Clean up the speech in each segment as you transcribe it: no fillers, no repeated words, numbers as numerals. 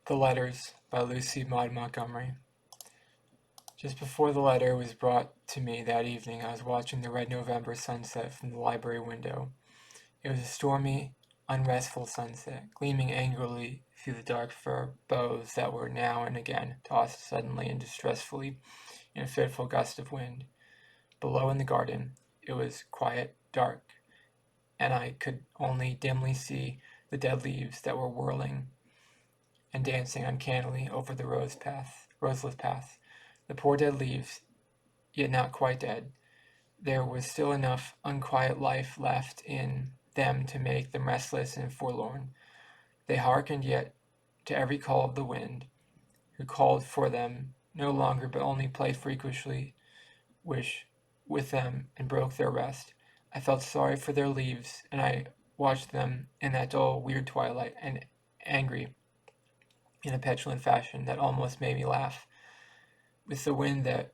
The Letters by Lucy Maud Montgomery. Just before the letter was brought to me that evening, I was watching the red November sunset from the library window. It was a stormy, unrestful sunset, gleaming angrily through the dark fir boughs that were now and again tossed suddenly and distressfully in a fitful gust of wind. Below in the garden, it was quiet, dark, and I could only dimly see the dead leaves that were whirling and dancing uncannily over the roseless path. The poor dead leaves, yet not quite dead. There was still enough unquiet life left in them to make them restless and forlorn. They hearkened yet to every call of the wind, who called for them no longer but only played frequently with them and broke their rest. I felt sorry for their leaves, and I watched them in that dull, weird twilight, and angry in a petulant fashion that almost made me laugh. With the wind that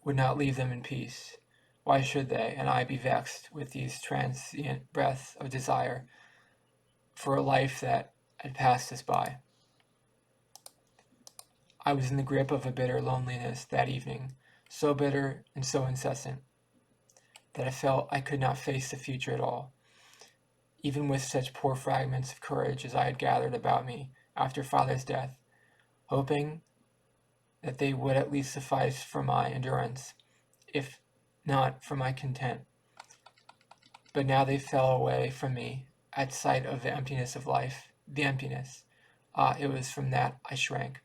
would not leave them in peace. Why should they and I be vexed with these transient breaths of desire for a life that had passed us by? I was in the grip of a bitter loneliness that evening, so bitter and so incessant, that I felt I could not face the future at all, even with such poor fragments of courage as I had gathered about me after father's death, hoping that they would at least suffice for my endurance, if not for my content. But now they fell away from me at sight of the emptiness of life. The emptiness. It was from that I shrank.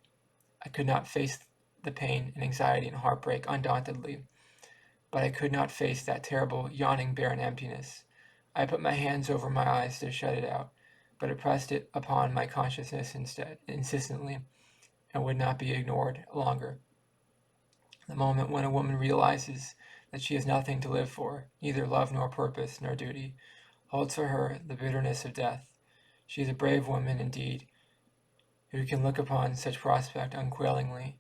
I could not face the pain and anxiety and heartbreak undauntedly, but I could not face that terrible, yawning, barren emptiness. I put my hands over my eyes to shut it out, but it pressed it upon my consciousness instead, insistently, and would not be ignored longer. The moment when a woman realizes that she has nothing to live for, neither love nor purpose nor duty, holds for her the bitterness of death. She is a brave woman indeed, who can look upon such prospect unquailingly.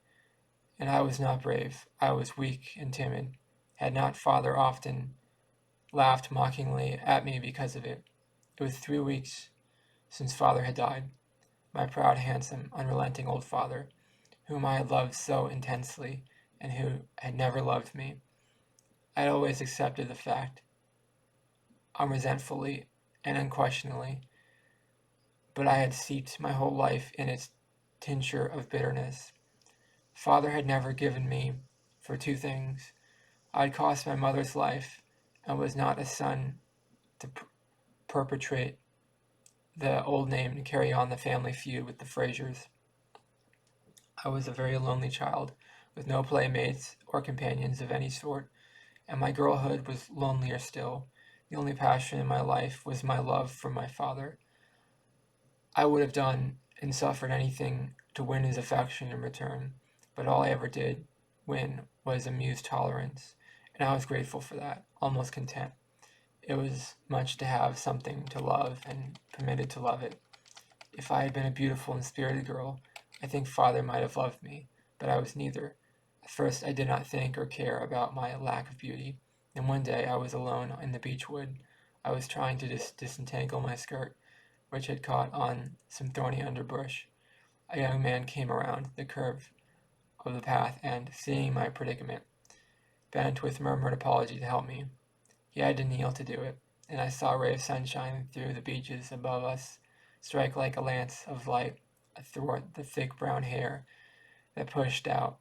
And I was not brave. I was weak and timid. Had not father often laughed mockingly at me because of it? It was 3 weeks since father had died. My proud, handsome, unrelenting old father, whom I had loved so intensely, and who had never loved me. I had always accepted the fact, unresentfully and unquestioningly, but I had steeped my whole life in its tincture of bitterness. Father had never given me for two things. I had cost my mother's life, and was not a son to perpetrate the old name and carry on the family feud with the Frasers. I was a very lonely child, with no playmates or companions of any sort, and my girlhood was lonelier still. The only passion in my life was my love for my father. I would have done and suffered anything to win his affection in return, but all I ever did win was amused tolerance, and I was grateful for that, almost content. It was much to have something to love and permitted to love it. If I had been a beautiful and spirited girl, I think father might have loved me, but I was neither. At first I did not think or care about my lack of beauty, and one day I was alone in the beech wood. I was trying to disentangle my skirt, which had caught on some thorny underbush. A young man came around the curve of the path and, seeing my predicament, bent with murmured apology to help me. He had to kneel to do it, and I saw a ray of sunshine through the beeches above us strike like a lance of light athwart the thick brown hair that pushed out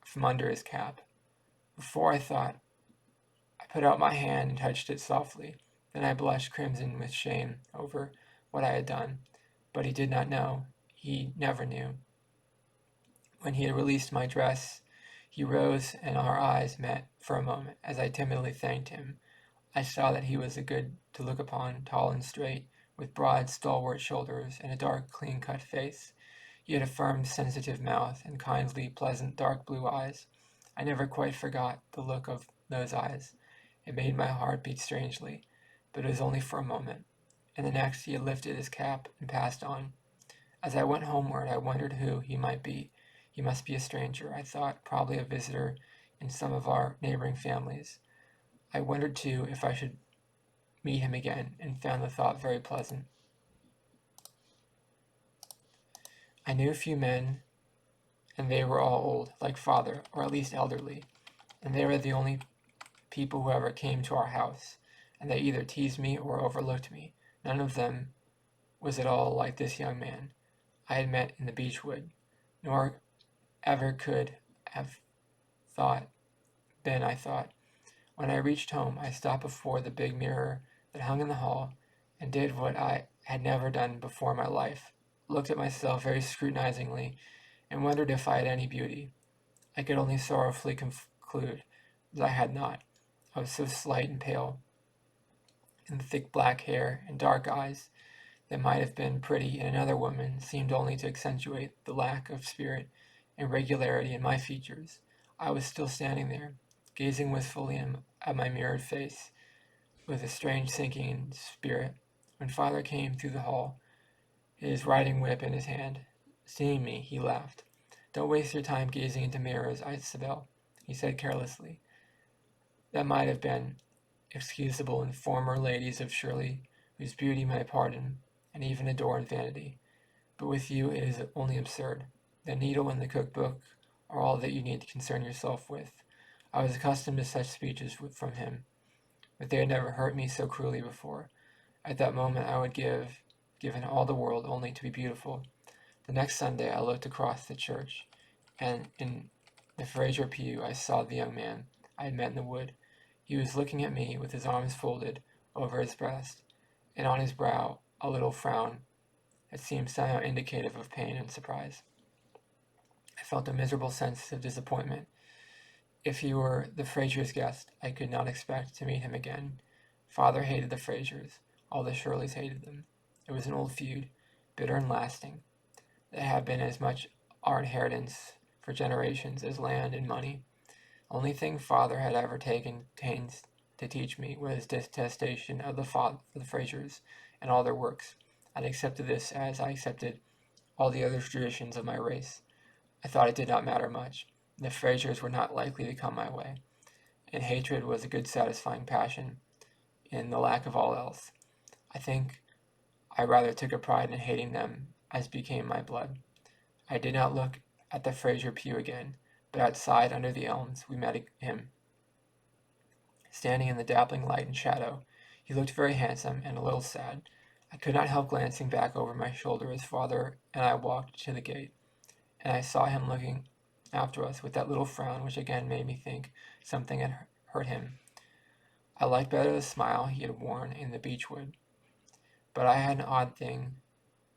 from under his cap. Before I thought, I put out my hand and touched it softly. Then I blushed crimson with shame over what I had done. But he did not know. He never knew. When he had released my dress, he rose and our eyes met for a moment. As I timidly thanked him, I saw that he was a good to look upon, tall and straight, with broad, stalwart shoulders and a dark, clean-cut face. He had a firm, sensitive mouth and kindly, pleasant, dark blue eyes. I never quite forgot the look of those eyes. It made my heart beat strangely, but it was only for a moment. And the next he had lifted his cap and passed on. As I went homeward, I wondered who he might be. He must be a stranger, I thought, probably a visitor in some of our neighboring families. I wondered, too, if I should meet him again, and found the thought very pleasant. I knew a few men, and they were all old, like father, or at least elderly, and they were the only people who ever came to our house, and they either teased me or overlooked me. None of them was at all like this young man I had met in the beechwood, nor ever could have I thought. When I reached home, I stopped before the big mirror that hung in the hall and did what I had never done before in my life, looked at myself very scrutinizingly and wondered if I had any beauty. I could only sorrowfully conclude that I had not. I was so slight and pale, and the thick black hair and dark eyes that might have been pretty in another woman seemed only to accentuate the lack of spirit and regularity in my features. I was still standing there, gazing wistfully at my mirrored face, with a strange sinking in spirit, when father came through the hall, his riding whip in his hand. Seeing me, he laughed. "Don't waste your time gazing into mirrors, Isabel," he said carelessly. "That might have been excusable in former ladies of Shirley, whose beauty might pardon and even adorn vanity. But with you it is only absurd. The needle and the cookbook are all that you need to concern yourself with." I was accustomed to such speeches from him, but they had never hurt me so cruelly before. At that moment I would given all the world only to be beautiful. The next Sunday I looked across the church, and in the Fraser pew I saw the young man I had met in the wood. He was looking at me with his arms folded over his breast, and on his brow a little frown that seemed somehow indicative of pain and surprise. I felt a miserable sense of disappointment. If he were the Frasers' guest, I could not expect to meet him again. Father hated the Frasers. All the Shirleys hated them. It was an old feud, bitter and lasting, that had been as much our inheritance for generations as land and money. The only thing father had ever taken pains to teach me was detestation of the Frasers and all their works. I accepted this as I accepted all the other traditions of my race. I thought it did not matter much. The Frasers were not likely to come my way, and hatred was a good satisfying passion in the lack of all else. I think I rather took a pride in hating them as became my blood. I did not look at the Fraser pew again, but outside under the elms we met him, standing in the dappling light and shadow. He looked very handsome and a little sad. I could not help glancing back over my shoulder as father and I walked to the gate, and I saw him looking after us with that little frown which again made me think something had hurt him. I liked better the smile he had worn in the beechwood, but I had an odd liking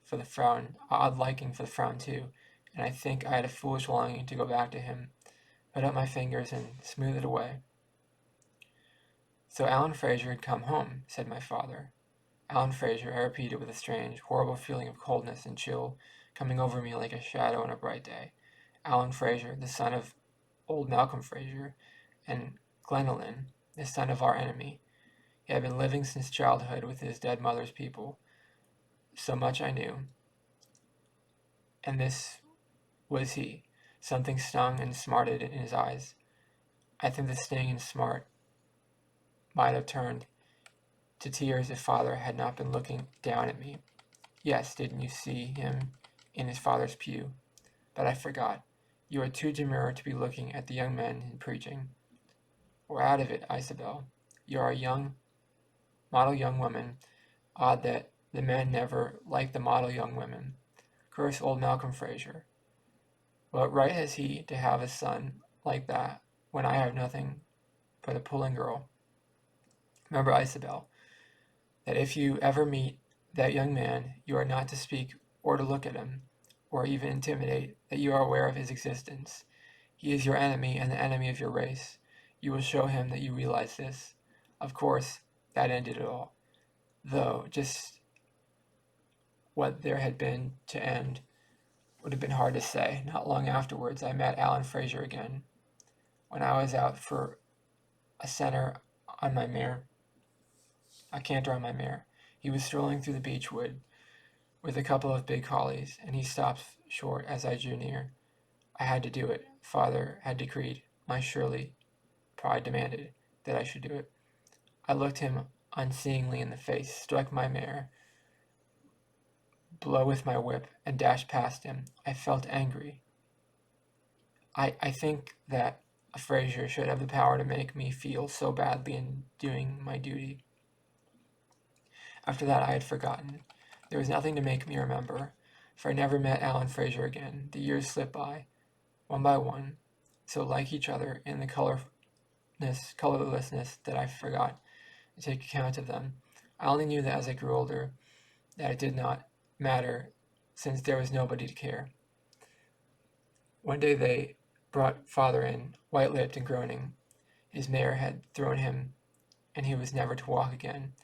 for the frown too, and I think I had a foolish longing to go back to him, put up my fingers and smooth it away. "So Alan Fraser had come home," said my father. "Alan Fraser," I repeated with a strange, horrible feeling of coldness and chill coming over me like a shadow on a bright day. Alan Fraser, the son of old Malcolm Fraser, and Glenalyn, the son of our enemy. He had been living since childhood with his dead mother's people. So much I knew. And this was he. Something stung and smarted in his eyes. I think the sting and smart might have turned to tears if father had not been looking down at me. "Yes, didn't you see him in his father's pew? But I forgot. You are too demure to be looking at the young men and preaching. We're out of it, Isabel. You are a model young woman. Odd that the men never liked the model young women. Curse old Malcolm Fraser. What right has he to have a son like that when I have nothing but a puling girl? Remember, Isabel, that if you ever meet that young man, you are not to speak or to look at him, or even intimidate that you are aware of his existence. He is your enemy and the enemy of your race. You will show him that you realize this." Of course, that ended it all. Though just what there had been to end would have been hard to say. Not long afterwards, I met Alan Fraser again, when I was out for a canter on my mare. He was strolling through the beechwood with a couple of big collies, and he stopped short as I drew near. I had to do it. Father had decreed. My Shirley pride demanded that I should do it. I looked him unseeingly in the face, struck my mare, blow with my whip and dash past him. I felt angry. I think that a Fraser should have the power to make me feel so badly in doing my duty. After that, I had forgotten. There was nothing to make me remember, for I never met Alan Fraser again. The years slipped by, one by one, so like each other in the colorlessness that I forgot to take account of them. I only knew that as I grew older, that it did not matter, since there was nobody to care. One day they brought father in, white-lipped and groaning. His mare had thrown him, and he was never to walk again.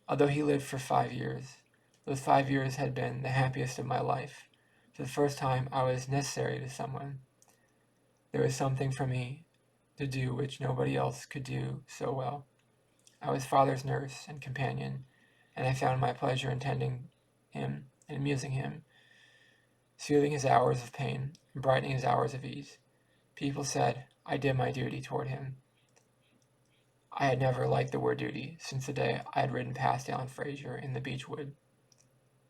Although he lived for 5 years, those 5 years had been the happiest of my life. For the first time, I was necessary to someone. There was something for me to do which nobody else could do so well. I was father's nurse and companion, and I found my pleasure in tending him and amusing him, soothing his hours of pain and brightening his hours of ease. People said I did my duty toward him. I had never liked the word duty since the day I had ridden past Alan Fraser in the beech wood.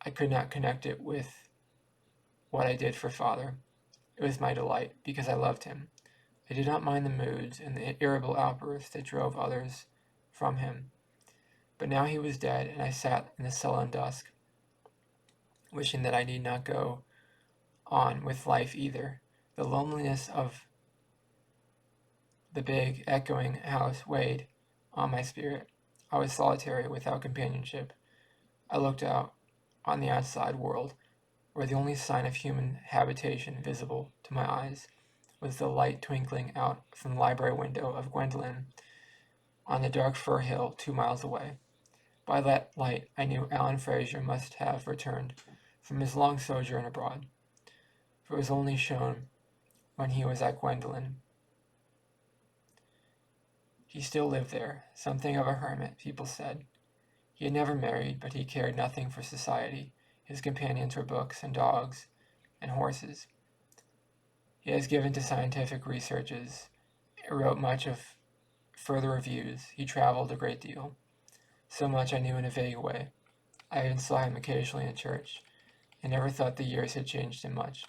I could not connect it with what I did for father. It was my delight, because I loved him. I did not mind the moods and the irritable outbursts that drove others from him. But now he was dead, and I sat in the sullen dusk, wishing that I need not go on with life either. The loneliness of the big, echoing house weighed on my spirit. I was solitary, without companionship. I looked out on the outside world, where the only sign of human habitation visible to my eyes was the light twinkling out from the library window of Gwendolen on the dark fir hill 2 miles away. By that light I knew Alan Fraser must have returned from his long sojourn abroad, for it was only shown when he was at Gwendolen. He still lived there, something of a hermit, people said. He had never married, but he cared nothing for society. His companions were books and dogs and horses. He has given to scientific researches, wrote much of further reviews. He traveled a great deal. So much I knew in a vague way. I even saw him occasionally in church, and never thought the years had changed him much,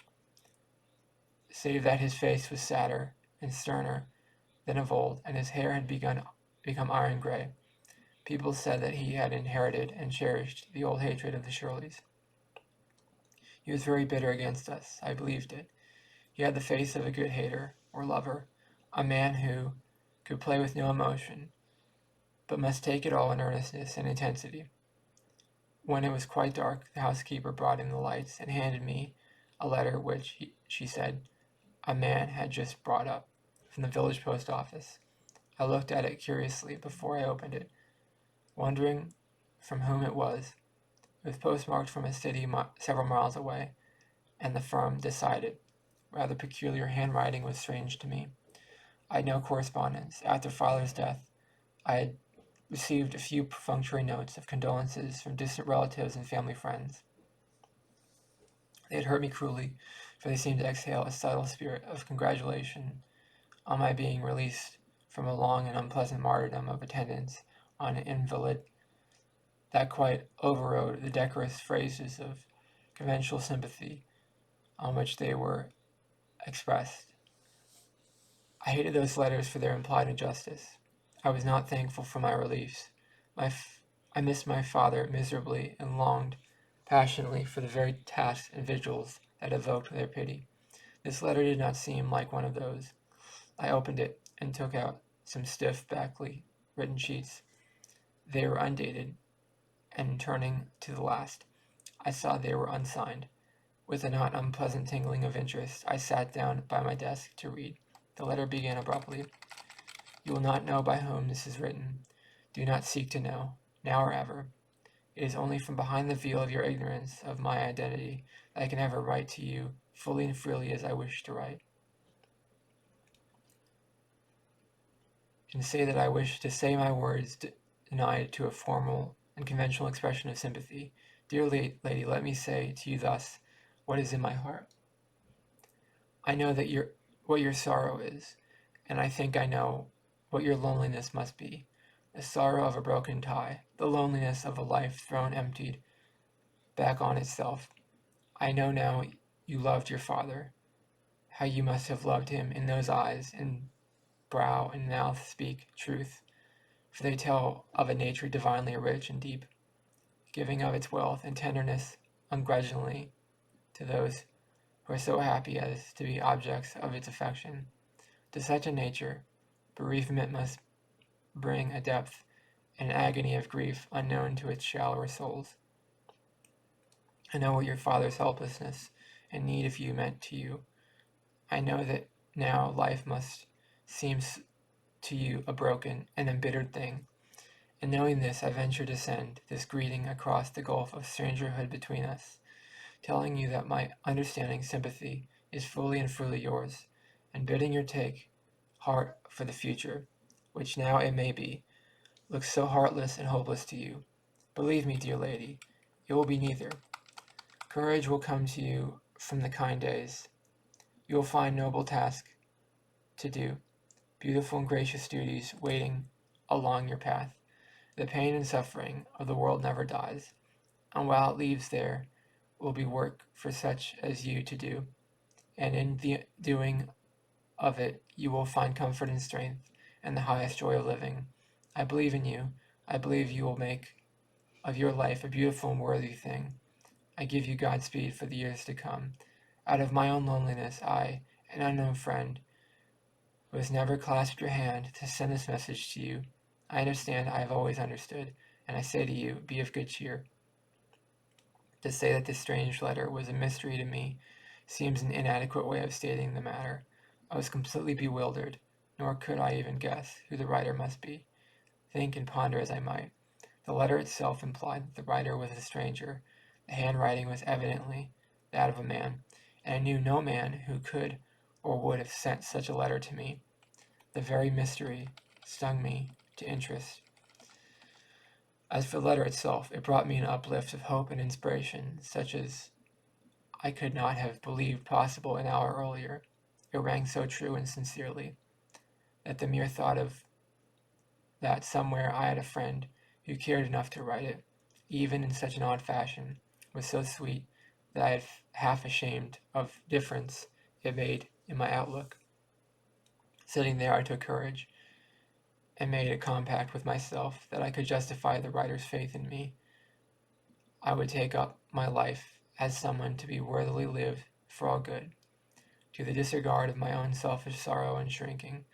save that his face was sadder and sterner than of old, and his hair had become iron gray. People said that he had inherited and cherished the old hatred of the Shirleys. He was very bitter against us. I believed it. He had the face of a good hater or lover, a man who could play with no emotion, but must take it all in earnestness and intensity. When it was quite dark, the housekeeper brought in the lights and handed me a letter which, she said, a man had just brought up from the village post office. I looked at it curiously before I opened it, wondering from whom it was. It was postmarked from a city several miles away, and the firm decided. Rather peculiar handwriting was strange to me. I had no correspondence. After father's death, I had received a few perfunctory notes of condolences from distant relatives and family friends. They had hurt me cruelly, for they seemed to exhale a subtle spirit of congratulation on my being released from a long and unpleasant martyrdom of attendance on an invalid that quite overrode the decorous phrases of conventional sympathy on which they were expressed. I hated those letters for their implied injustice. I was not thankful for my release. I missed my father miserably and longed passionately for the very tasks and vigils that evoked their pity. This letter did not seem like one of those. I opened it and took out some stiff, badly written sheets. They were undated, and turning to the last, I saw they were unsigned. With a not unpleasant tingling of interest, I sat down by my desk to read. The letter began abruptly. You will not know by whom this is written. Do not seek to know, now or ever. It is only from behind the veil of your ignorance of my identity that I can ever write to you fully and freely as I wish to write. And say that I wish to say my words denied to a formal and conventional expression of sympathy. Dear lady, let me say to you thus what is in my heart. I know that what your sorrow is, and I think I know what your loneliness must be. The sorrow of a broken tie, the loneliness of a life thrown emptied back on itself. I know now you loved your father, how you must have loved him in those eyes and brow and mouth speak truth, for they tell of a nature divinely rich and deep, giving of its wealth and tenderness ungrudgingly to those who are so happy as to be objects of its affection. To such a nature, bereavement must bring a depth and agony of grief unknown to its shallower souls. I know what your father's helplessness and need of you meant to you. I know that now life must seem to you a broken and embittered thing. And knowing this, I venture to send this greeting across the gulf of strangerhood between us, telling you that my understanding sympathy is fully and freely yours, and bidding your take heart for the future, which now it may be, looks so heartless and hopeless to you. Believe me, dear lady, it will be neither. Courage will come to you from the kind days. You will find noble tasks to do, beautiful and gracious duties waiting along your path. The pain and suffering of the world never dies, and while it leaves there will be work for such as you to do, and in the doing of it you will find comfort and strength and the highest joy of living. I believe in you. I believe you will make of your life a beautiful and worthy thing. I give you Godspeed for the years to come. Out of my own loneliness, I, an unknown friend, who has never clasped your hand to send this message to you, I understand I have always understood, and I say to you, be of good cheer. To say that this strange letter was a mystery to me seems an inadequate way of stating the matter. I was completely bewildered, nor could I even guess who the writer must be. Think and ponder as I might, the letter itself implied that the writer was a stranger. The handwriting was evidently that of a man, and I knew no man who could or would have sent such a letter to me. The very mystery stung me to interest. As for the letter itself, it brought me an uplift of hope and inspiration such as I could not have believed possible an hour earlier. It rang so true and sincerely that the mere thought of that somewhere I had a friend who cared enough to write it, even in such an odd fashion, was so sweet that I had half ashamed of difference it made in my outlook. Sitting there, I took courage and made a compact with myself that I could justify the writer's faith in me. I would take up my life as someone to be worthily lived for all good. To the disregard of my own selfish sorrow and shrinking,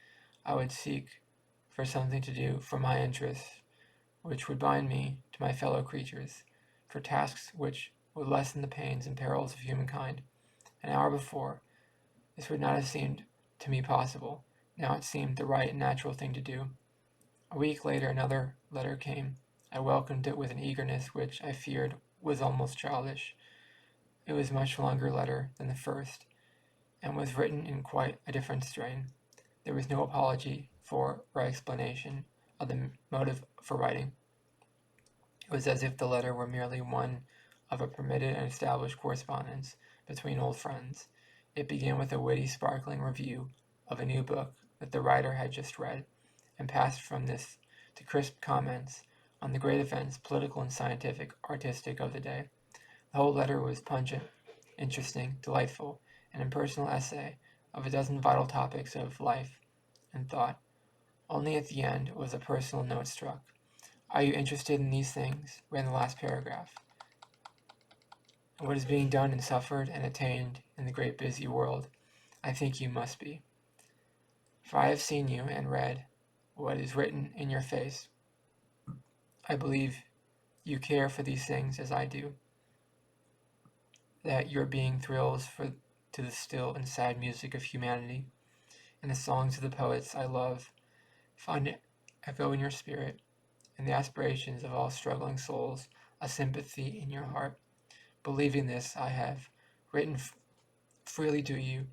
I would seek for something to do for my interests, which would bind me to my fellow creatures, for tasks which would lessen the pains and perils of humankind. An hour before, this would not have seemed to me possible. Now it seemed the right and natural thing to do. A week later, another letter came. I welcomed it with an eagerness which I feared was almost childish. It was a much longer letter than the first, and was written in quite a different strain. There was no apology for or explanation of the motive for writing. It was as if the letter were merely one of a permitted and established correspondence between old friends. It began with a witty, sparkling review of a new book that the writer had just read, and passed from this to crisp comments on the great events, political and scientific, artistic, of the day. The whole letter was pungent, interesting, delightful, an impersonal essay of a dozen vital topics of life and thought. Only at the end was a personal note struck. Are you interested in these things? Ran the last paragraph. And what is being done and suffered and attained in the great busy world? I think you must be. For I have seen you and read what is written in your face. I believe you care for these things as I do, that your being thrills to the still and sad music of humanity, and the songs of the poets I love find echo in your spirit, and the aspirations of all struggling souls a sympathy in your heart. Believing this, I have written freely to you,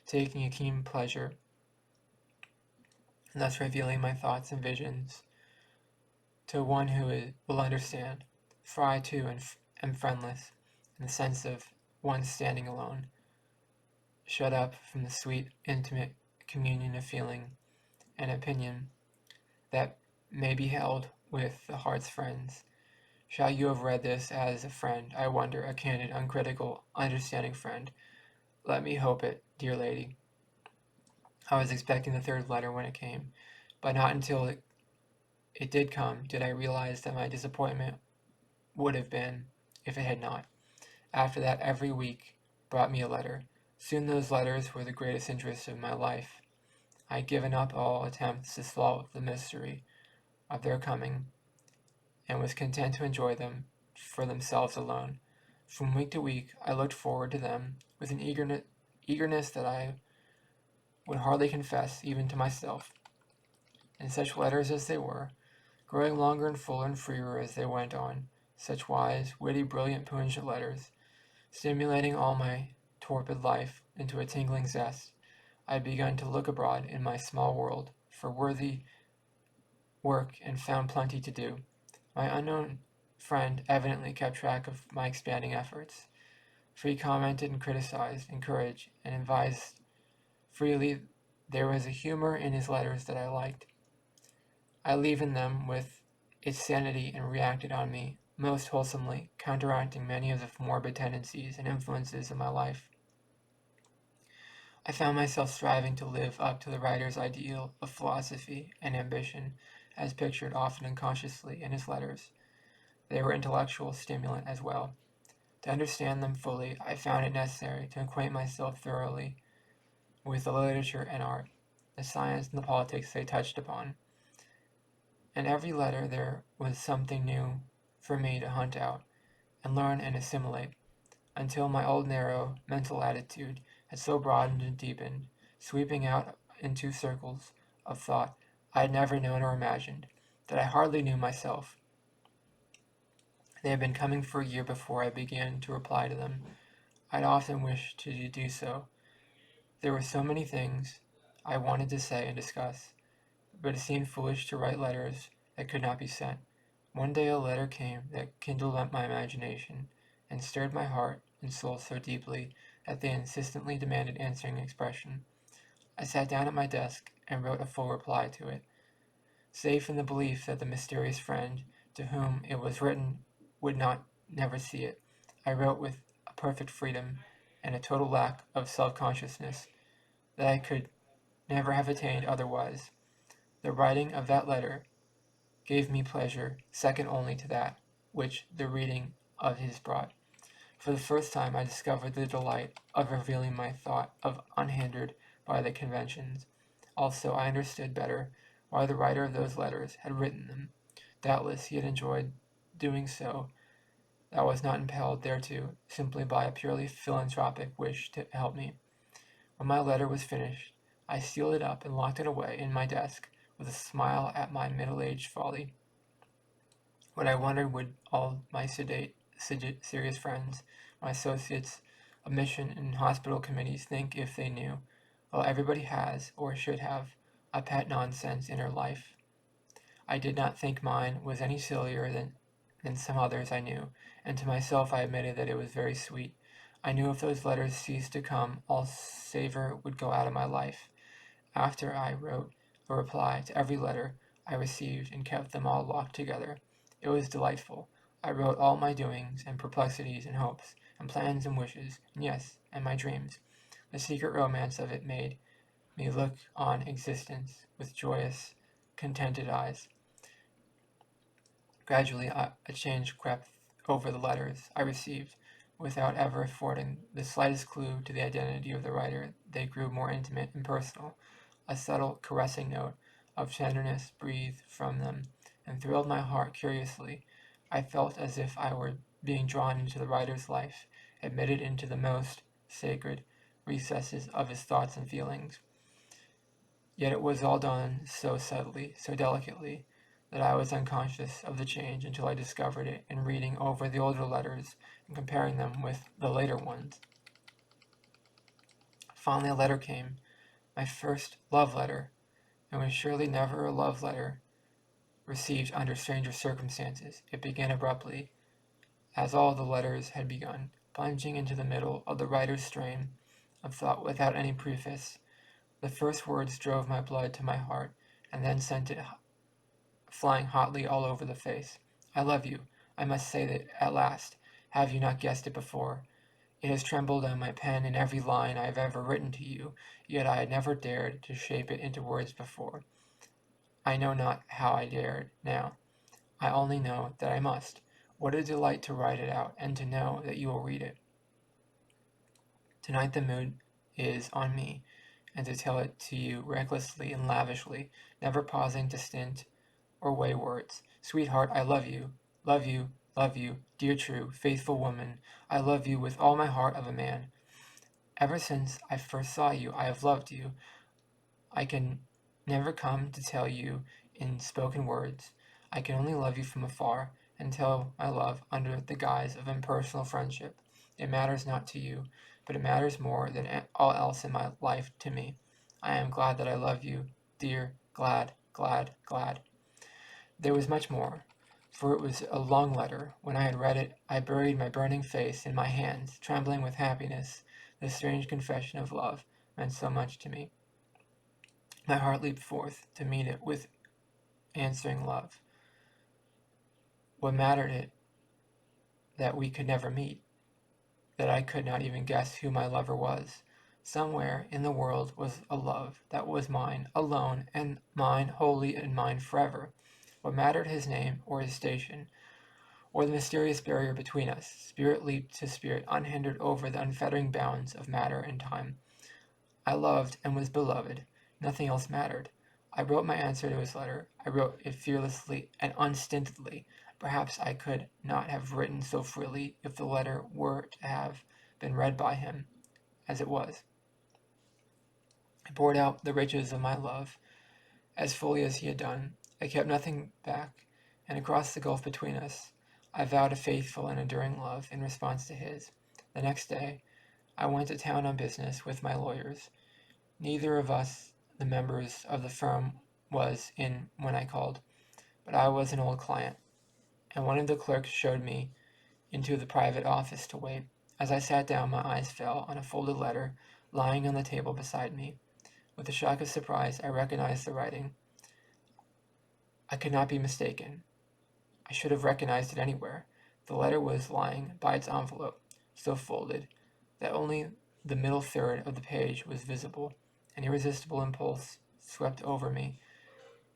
taking a keen pleasure, and thus revealing my thoughts and visions to one who will understand. For I too am friendless, in the sense of one standing alone, shut up from the sweet, intimate communion of feeling and opinion that may be held with the heart's friends. Shall you have read this as a friend, I wonder, a candid, uncritical, understanding friend? Let me hope it, dear lady. I was expecting the third letter when it came, but not until it did come did I realize that my disappointment would have been if it had not. After that, every week brought me a letter. Soon those letters were the greatest interest of my life. I had given up all attempts to solve the mystery of their coming, and was content to enjoy them for themselves alone. From week to week, I looked forward to them with an eagerness that I would hardly confess even to myself. And such letters as they were, growing longer and fuller and freer as they went on, such wise, witty, brilliant, pungent letters, stimulating all my torpid life into a tingling zest, I had begun to look abroad in my small world for worthy work and found plenty to do. My unknown friend evidently kept track of my expanding efforts, for he commented and criticized, encouraged, and advised freely. There was a humor in his letters that I liked. I leavened them with its sanity and reacted on me most wholesomely, counteracting many of the morbid tendencies and influences of my life. I found myself striving to live up to the writer's ideal of philosophy and ambition, as pictured often unconsciously in his letters. They were intellectual stimulant as well. To understand them fully, I found it necessary to acquaint myself thoroughly with the literature and art, the science and the politics they touched upon. In every letter there was something new for me to hunt out and learn and assimilate, until my old narrow mental attitude had so broadened and deepened, sweeping out into circles of thought I had never known or imagined, that I hardly knew myself. They had been coming for a year before I began to reply to them. I had often wished to do so. There were so many things I wanted to say and discuss, but it seemed foolish to write letters that could not be sent. One day a letter came that kindled up my imagination and stirred my heart and soul so deeply that they insistently demanded answering expression. I sat down at my desk and wrote a full reply to it, safe in the belief that the mysterious friend to whom it was written would not never see it. I wrote with a perfect freedom and a total lack of self-consciousness that I could never have attained otherwise. The writing of that letter gave me pleasure second only to that which the reading of his brought. For the first time I discovered the delight of revealing my thought of unhindered by the conventions. Also I understood better why the writer of those letters had written them. Doubtless he had enjoyed doing so, that was not impelled thereto simply by a purely philanthropic wish to help me. When my letter was finished, I sealed it up and locked it away in my desk with a smile at my middle-aged folly. What I wondered would all my serious friends, my associates of mission and hospital committees think if they knew. Well, everybody has, or should have, a pet nonsense in her life. I did not think mine was any sillier than some others I knew, and to myself I admitted that it was very sweet. I knew if those letters ceased to come, all savor would go out of my life. After I wrote a reply to every letter I received and kept them all locked together. It was delightful. I wrote all my doings and perplexities and hopes and plans and wishes, and yes, and my dreams. The secret romance of it made me look on existence with joyous, contented eyes. Gradually a change crept over the letters I received. Without ever affording the slightest clue to the identity of the writer, they grew more intimate and personal. A subtle, caressing note of tenderness breathed from them and thrilled my heart curiously. I felt as if I were being drawn into the writer's life, admitted into the most sacred recesses of his thoughts and feelings. Yet it was all done so subtly, so delicately, that I was unconscious of the change until I discovered it in reading over the older letters and comparing them with the later ones. Finally a letter came, my first love letter, and was surely never a love letter received under stranger circumstances. It began abruptly, as all the letters had begun, plunging into the middle of the writer's strain of thought without any preface. The first words drove my blood to my heart, and then sent it flying hotly all over the face. I love you. I must say that at last, have you not guessed it before? It has trembled on my pen in every line I have ever written to you, yet I had never dared to shape it into words before. I know not how I dared now. I only know that I must. What a delight to write it out, and to know that you will read it. Tonight the mood is on me, and to tell it to you recklessly and lavishly, never pausing to stint or weigh words. Sweetheart, I love you, love you, love you, dear true, faithful woman. I love you with all my heart of a man. Ever since I first saw you, I have loved you. I can never come to tell you in spoken words. I can only love you from afar, and tell my love under the guise of impersonal friendship. It matters not to you, but it matters more than all else in my life to me. I am glad that I love you, dear, glad, glad, glad. There was much more, for it was a long letter. When I had read it, I buried my burning face in my hands, trembling with happiness. This strange confession of love meant so much to me. My heart leaped forth to meet it with answering love. What mattered it that we could never meet, that I could not even guess who my lover was? Somewhere in the world was a love that was mine alone, and mine wholly, and mine forever. What mattered his name, or his station, or the mysterious barrier between us? Spirit leaped to spirit, unhindered over the unfettering bounds of matter and time. I loved and was beloved. Nothing else mattered. I wrote my answer to his letter. I wrote it fearlessly and unstintedly. Perhaps I could not have written so freely if the letter were to have been read by him, as it was. I poured out the riches of my love as fully as he had done. I kept nothing back, and across the gulf between us, I vowed a faithful and enduring love in response to his. The next day, I went to town on business with my lawyers. Neither of us, the members of the firm, was in when I called, but I was an old client, and one of the clerks showed me into the private office to wait. As I sat down, my eyes fell on a folded letter lying on the table beside me. With a shock of surprise, I recognized the writing. I could not be mistaken. I should have recognized it anywhere. The letter was lying by its envelope, so folded that only the middle third of the page was visible. An irresistible impulse swept over me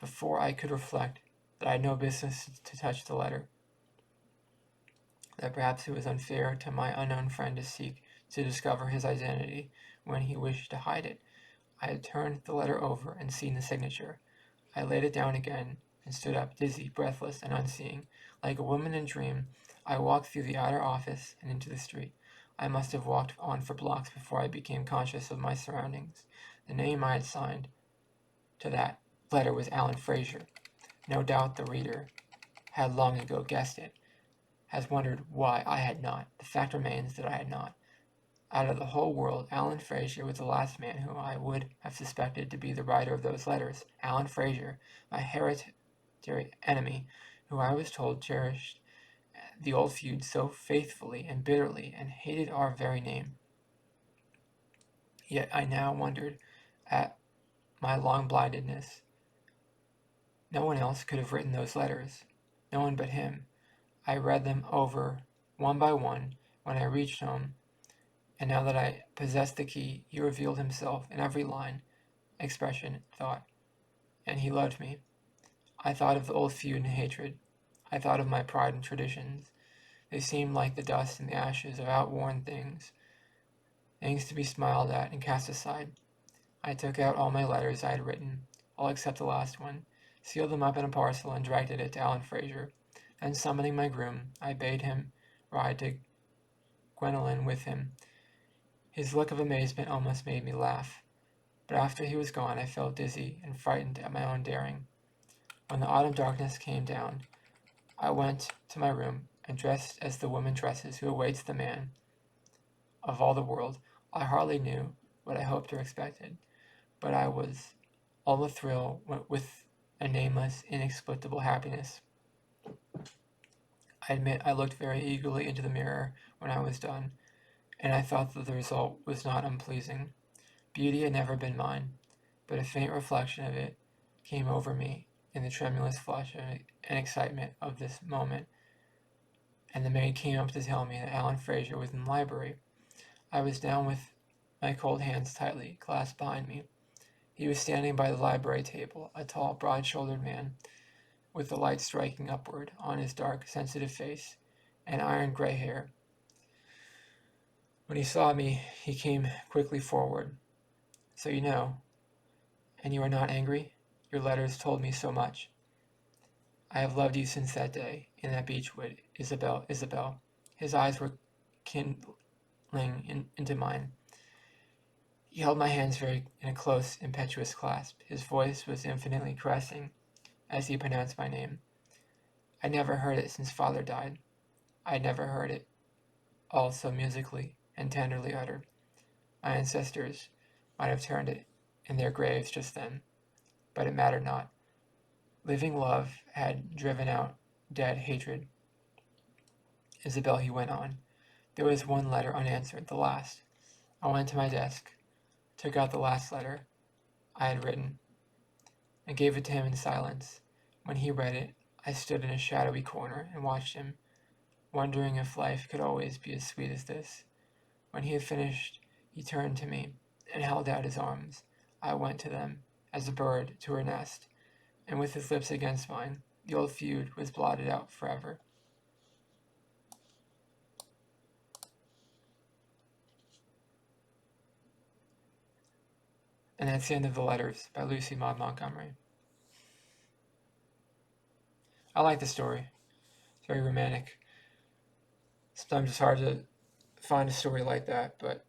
before I could reflect that I had no business to touch the letter, that perhaps it was unfair to my unknown friend to seek to discover his identity when he wished to hide it. I had turned the letter over and seen the signature. I laid it down again and stood up, dizzy, breathless, and unseeing. Like a woman in a dream, I walked through the outer office and into the street. I must have walked on for blocks before I became conscious of my surroundings. The name I had signed to that letter was Alan Fraser. No doubt the reader had long ago guessed it, has wondered why I had not. The fact remains that I had not. Out of the whole world, Alan Fraser was the last man whom I would have suspected to be the writer of those letters. Alan Fraser, my hereditary enemy, who I was told cherished the old feud so faithfully and bitterly, and hated our very name. Yet I now wondered at my long blindedness. No one else could have written those letters. No one but him. I read them over one by one when I reached home, and now that I possessed the key, he revealed himself in every line, expression, thought, and he loved me. I thought of the old feud and hatred. I thought of my pride and traditions. They seemed like the dust and the ashes of outworn things, things to be smiled at and cast aside. I took out all my letters I had written, all except the last one, sealed them up in a parcel, and directed it to Alan Fraser. Then, summoning my groom, I bade him ride to Gwendolen with him. His look of amazement almost made me laugh, but after he was gone I felt dizzy and frightened at my own daring. When the autumn darkness came down, I went to my room, and dressed as the woman dresses who awaits the man of all the world. I hardly knew what I hoped or expected, but I was all athrill with a nameless, inexplicable happiness. I admit I looked very eagerly into the mirror when I was done, and I thought that the result was not unpleasing. Beauty had never been mine, but a faint reflection of it came over me in the tremulous flush and excitement of this moment. and the maid came up to tell me that Alan Fraser was in the library. I was down with my cold hands tightly clasped behind me. He was standing by the library table, a tall, broad-shouldered man, with the light striking upward on his dark, sensitive face and iron gray hair. When he saw me, he came quickly forward. So you know, and you are not angry? Your letters told me so much. I have loved you since that day, in that beechwood, Isabel, Isabel. His eyes were kindling into mine. He held my hands in a close, impetuous clasp. His voice was infinitely caressing as he pronounced my name. I never heard it since father died. I had never heard it all so musically and tenderly uttered. My ancestors might have turned it in their graves just then, but it mattered not. Living love had driven out dead hatred. Isabel, he went on. There was one letter unanswered, the last. I went to my desk, took out the last letter I had written, and gave it to him in silence. When he read it, I stood in a shadowy corner and watched him, wondering if life could always be as sweet as this. When he had finished, he turned to me and held out his arms. I went to them, as a bird to her nest, and with his lips against mine, the old feud was blotted out forever. And that's the end of The Letters by Lucy Maud Montgomery. I like the story. It's very romantic. Sometimes it's hard to find a story like that, but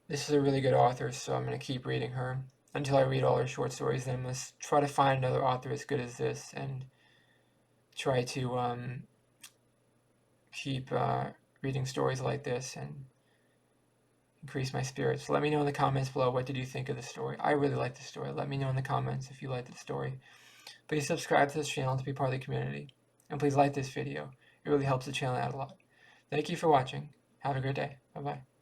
this is a really good author, so I'm going to keep reading her until I read all her short stories. Then I'm going to try to find another author as good as this and try to keep reading stories like this and increase my spirits. Let me know in the comments below, what did you think of the story? I really like the story. Let me know in the comments if you liked the story. Please subscribe to this channel to be part of the community. And please like this video. It really helps the channel out a lot. Thank you for watching. Have a great day. Bye-bye.